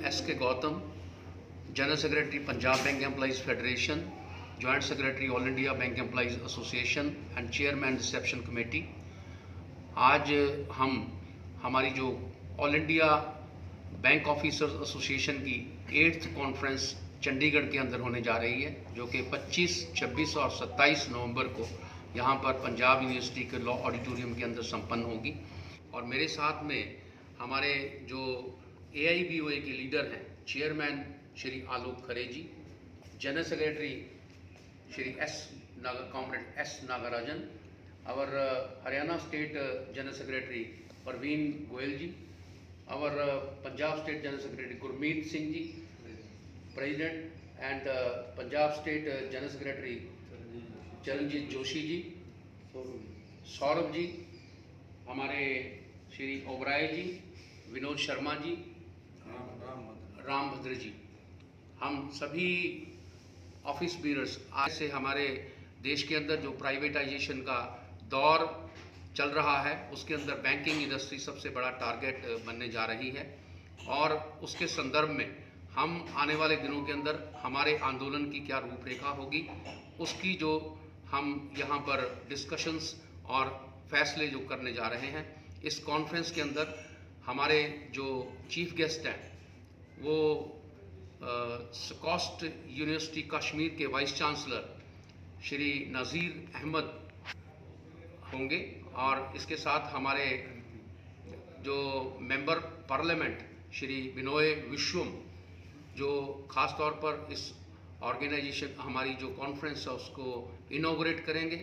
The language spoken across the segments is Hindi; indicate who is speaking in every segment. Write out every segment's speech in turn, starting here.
Speaker 1: एस के Gautam, general secretary Punjab bank employees federation, joint secretary all India bank employees association and chairman reception committee. आज हम हमारी जो all India bank officers association की 8th कॉन्फ्रेंस चंडीगढ़ के अंदर होने जा रही है, जो कि 25, 26 और 27 नवंबर को यहाँ पर पंजाब यूनिवर्सिटी के लॉ ऑडिटोरियम के अंदर संपन्न होगी। और मेरे साथ में हमारे जो AIBOA के लीडर हैं, chairman Shri Alok Khare ji, general secretary Shri comrade S Nagarajan, और Haryana state general secretary Parveen Goyal ji, और Punjab state general secretary Gurmeet Singh ji, president, and Punjab state general secretary Charanjit Joshi ji, Saurabh ji, हमारे श्री ओबराय जी, विनोद शर्मा जी, रामभद्र जी, हम सभी ऑफिस बीयर्स। आज से हमारे देश के अंदर जो प्राइवेटाइजेशन का दौर चल रहा है, उसके अंदर बैंकिंग इंडस्ट्री सबसे बड़ा टारगेट बनने जा रही है, और उसके संदर्भ में हम आने वाले दिनों के अंदर हमारे आंदोलन की क्या रूपरेखा होगी, उसकी जो हम यहाँ पर डिस्कशंस और फैसले जो करने जा रहे हैं। इस कॉन्फ्रेंस के अंदर हमारे जो चीफ गेस्ट हैं वो स्कॉस्ट यूनिवर्सिटी कश्मीर के वाइस चांसलर श्री नज़ीर अहमद होंगे, और इसके साथ हमारे जो मेंबर पार्लियामेंट श्री बिनोय विश्वम, जो ख़ास तौर पर इस ऑर्गेनाइजेशन हमारी जो कॉन्फ्रेंस है उसको इनॉग्रेट करेंगे,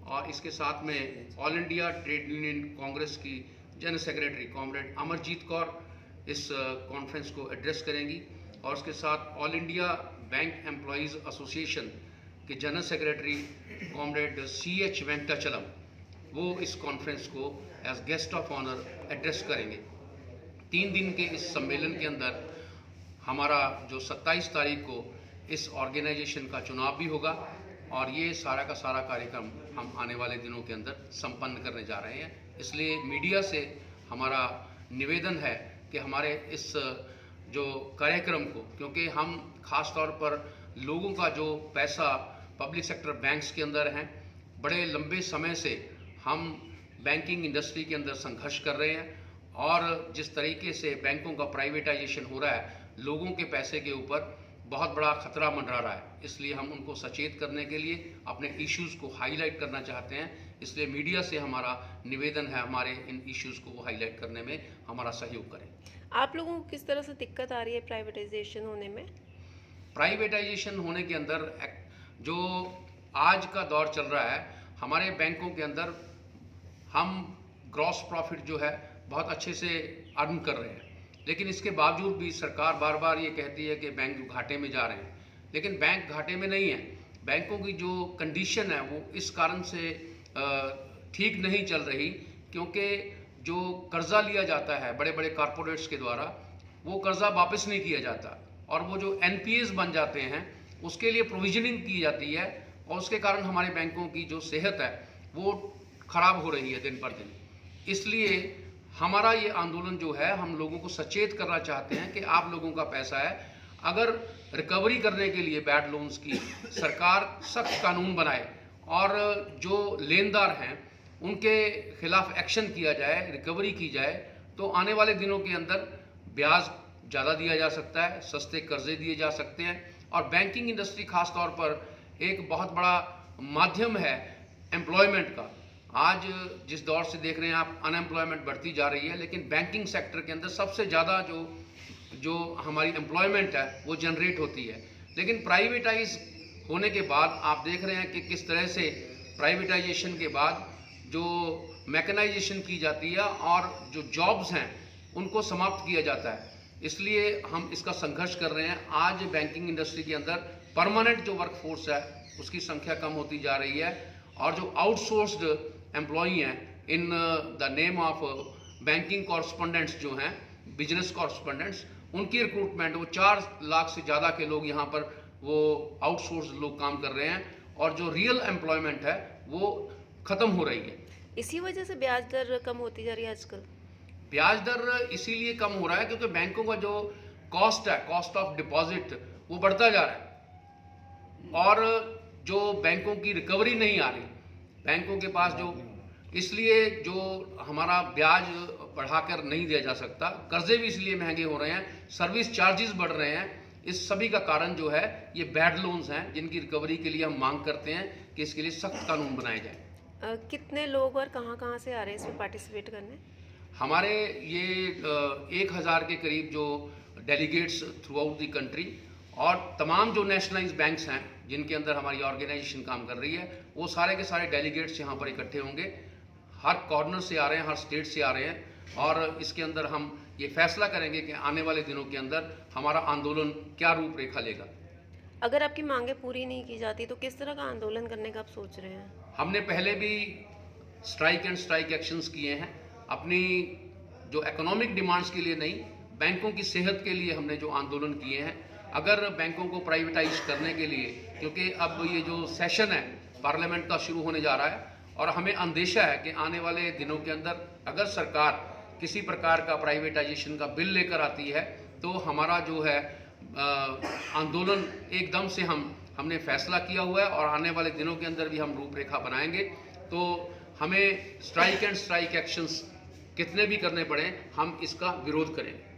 Speaker 1: और इसके साथ में all India trade union congress की general secretary comrade Amarjeet Kaur इस कॉन्फ्रेंस को एड्रेस करेंगी, और उसके साथ all India bank employees association के general secretary comrade CH Venkatachalam वो इस कॉन्फ्रेंस को as guest of honour address करेंगे। 3 दिन के इस सम्मेलन के अंदर हमारा जो 27 तारीख को इस ऑर्गेनाइजेशन का चुनाव भी होगा, और ये सारा का सारा कार्यक्रम हम आने वाले दिनों के अंदर संपन्न करने जा रहे हैं। इसलिए मीडिया से हमारा निवेदन है कि हमारे इस जो कार्यक्रम को, क्योंकि हम खास तौर पर लोगों का जो पैसा पब्लिक सेक्टर बैंक्स के अंदर हैं, बड़े लंबे समय से हम बैंकिंग इंडस्ट्री के अंदर संघर्ष कर रहे हैं, और जिस तरीके से बैंकों का प्राइवेटाइजेशन हो रहा है, लोगों के पैसे के ऊपर बहुत बड़ा खतरा मंडरा रहा है। इसलिए हम उनको सचेत करने के लिए अपने इश्यूज़ को हाईलाइट करना चाहते हैं। इसलिए मीडिया से हमारा निवेदन है, हमारे इन इश्यूज़ को हाईलाइट करने में हमारा सहयोग करें।
Speaker 2: आप लोगों को किस तरह से दिक्कत आ रही है प्राइवेटाइजेशन होने में?
Speaker 1: प्राइवेटाइजेशन होने के अंदर जो आज का दौर चल रहा है, हमारे बैंकों के अंदर हम ग्रॉस प्रॉफिट जो है बहुत अच्छे से अर्न कर रहे हैं, लेकिन इसके बावजूद भी सरकार बार बार ये कहती है कि बैंक घाटे में जा रहे हैं, लेकिन बैंक घाटे में नहीं है। बैंकों की जो कंडीशन है वो इस कारण से ठीक नहीं चल रही, क्योंकि जो कर्जा लिया जाता है बड़े बड़े कॉरपोरेट्स के द्वारा, वो कर्जा वापस नहीं किया जाता, और वो जो NPAs बन जाते हैं उसके लिए प्रोविजनिंग की जाती है, और उसके कारण हमारे बैंकों की जो सेहत है वो खराब हो रही है दिन पर दिन। इसलिए हमारा ये आंदोलन जो है, हम लोगों को सचेत करना चाहते हैं कि आप लोगों का पैसा है, अगर रिकवरी करने के लिए बैड लोन्स की सरकार सख्त कानून बनाए, और जो लेनदार हैं उनके खिलाफ एक्शन किया जाए, रिकवरी की जाए, तो आने वाले दिनों के अंदर ब्याज ज़्यादा दिया जा सकता है, सस्ते कर्जे दिए जा सकते हैं, और बैंकिंग इंडस्ट्री खास तौर पर एक बहुत बड़ा माध्यम है एम्प्लॉयमेंट का। आज जिस दौर से देख रहे हैं आप, अनएम्प्लॉयमेंट बढ़ती जा रही है, लेकिन बैंकिंग सेक्टर के अंदर सबसे ज़्यादा जो हमारी एम्प्लॉयमेंट है वो जनरेट होती है। लेकिन प्राइवेटाइज होने के बाद आप देख रहे हैं कि किस तरह से प्राइवेटाइजेशन के बाद जो मैकेनाइजेशन की जाती है और जो जॉब्स हैं उनको समाप्त किया जाता है। इसलिए हम इसका संघर्ष कर रहे हैं। आज बैंकिंग इंडस्ट्री के अंदर परमानेंट जो वर्कफोर्स है उसकी संख्या कम होती जा रही है, और जो आउटसोर्स्ड एम्प्लॉई हैं in the name of banking correspondents जो हैं, बिजनेस कॉरस्पॉन्डेंट्स, उनकी रिक्रूटमेंट, वो 4 लाख से ज़्यादा के लोग यहाँ पर वो आउटसोर्स लोग काम कर रहे हैं, और जो रियल एम्प्लॉयमेंट है वो ख़त्म हो रही है।
Speaker 2: इसी वजह से ब्याज दर कम होती जा रही है आजकल।
Speaker 1: ब्याज दर इसीलिए कम हो रहा है क्योंकि बैंकों का जो कॉस्ट है, कॉस्ट ऑफ डिपॉजिट, वो बढ़ता जा रहा है और जो बैंकों की रिकवरी नहीं आ रही, बैंकों के पास जो, इसलिए जो हमारा ब्याज बढ़ाकर नहीं दिया जा सकता, कर्जे भी इसलिए महंगे हो रहे हैं, सर्विस चार्जेस बढ़ रहे हैं। इस सभी का कारण जो है ये बैड लोन्स हैं, जिनकी रिकवरी के लिए हम मांग करते हैं कि इसके लिए सख्त कानून बनाए जाए।
Speaker 2: कितने लोग और कहाँ से आ रहे हैं इसमें पार्टिसिपेट करने?
Speaker 1: हमारे ये 1000 के करीब जो delegates through out the country, और तमाम जो नेशनलाइज बैंक्स हैं जिनके अंदर हमारी ऑर्गेनाइजेशन काम कर रही है, वो सारे के सारे डेलीगेट्स यहाँ पर इकट्ठे होंगे। हर कॉर्नर से आ रहे हैं, हर स्टेट से आ रहे हैं, और इसके अंदर हम ये फैसला करेंगे कि आने वाले दिनों के अंदर हमारा आंदोलन क्या रूपरेखा लेगा।
Speaker 2: अगर आपकी मांगें पूरी नहीं की जाती तो किस तरह का आंदोलन करने का आप सोच रहे हैं?
Speaker 1: हमने पहले भी स्ट्राइक एंड स्ट्राइक एक्शंस किए हैं, अपनी जो इकोनॉमिक डिमांड्स के लिए नहीं, बैंकों की सेहत के लिए हमने जो आंदोलन किए हैं। अगर बैंकों को प्राइवेटाइज करने के लिए, क्योंकि अब ये जो सेशन है पार्लियामेंट का शुरू होने जा रहा है, और हमें अंदेशा है कि आने वाले दिनों के अंदर अगर सरकार किसी प्रकार का प्राइवेटाइजेशन का बिल लेकर आती है तो हमारा जो है आंदोलन एकदम से हमने फैसला किया हुआ है, और आने वाले दिनों के अंदर भी हम रूपरेखा बनाएंगे। तो हमें स्ट्राइक एंड स्ट्राइक एक्शंस कितने भी करने पड़े, हम इसका विरोध करेंगे।